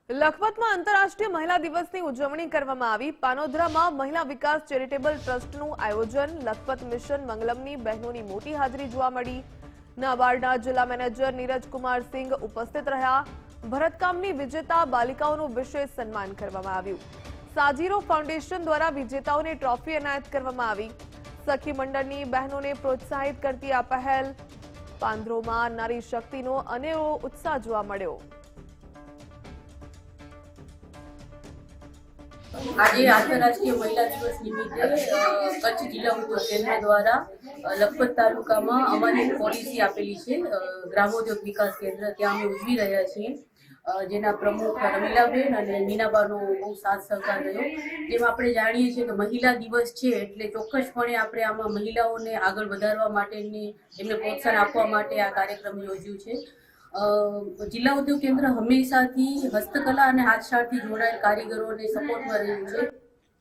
લખપતમાં આંતરરાષ્ટ્રીય મહિલા દિવસની ઉજવણી કરવામાં આવી। પાનોદરામાં મહિલા વિકાસ ચેરિટેબલ ટ્રસ્ટનું આયોજન। લખપત મિશન મંગલમની બહેનોની મોટી હાજરી જોવા મળી। નાબાર્ડના જિલ્લા મેનેજર નીરજકુમાર સિંઘ ઉપસ્થિત રહ્યા। ભરતકામની વિજેતા બાલિકાઓનું વિશેષ સન્માન કરવામાં આવ્યું। સાજીરો ફાઉન્ડેશન દ્વારા વિજેતાઓને ટ્રોફી એનાયત કરવામાં આવી। સખી મંડળની બહેનોને પ્રોત્સાહિત કરતી આ પહેલ પાંદરોમાં નારી શક્તિનો અનેરો ઉત્સાહ જોવા મળ્યો। આજે આંતરરાષ્ટ્રીય મહિલા દિવસ નિમિત્તે કચ્છ જિલ્લા ઉદ્યોગ કેન્દ્ર દ્વારા લખપત તાલુકામાં અમારી પોલિસી આપેલી છે ગ્રામોદ્યોગ વિકાસ કેન્દ્ર, ત્યાં અમે ઉજવી રહ્યા છીએ। જેના પ્રમુખ રમીલાબેન અને મીનાબાનો બહુ સાથ સહકાર રહ્યો। જેમાં આપણે જાણીએ છીએ કે મહિલા દિવસ છે એટલે ચોક્કસપણે આપણે આમાં મહિલાઓને આગળ વધારવા માટેની એમને પ્રોત્સાહન આપવા માટે આ કાર્યક્રમ યોજ્યું છે। જિલ્લા ઉદ્યોગ કેન્દ્ર હંમેશાથી હસ્તકલા અને હાથશાળથી જોડાયેલ કારીગરોને સપોર્ટમાં રહ્યું છે।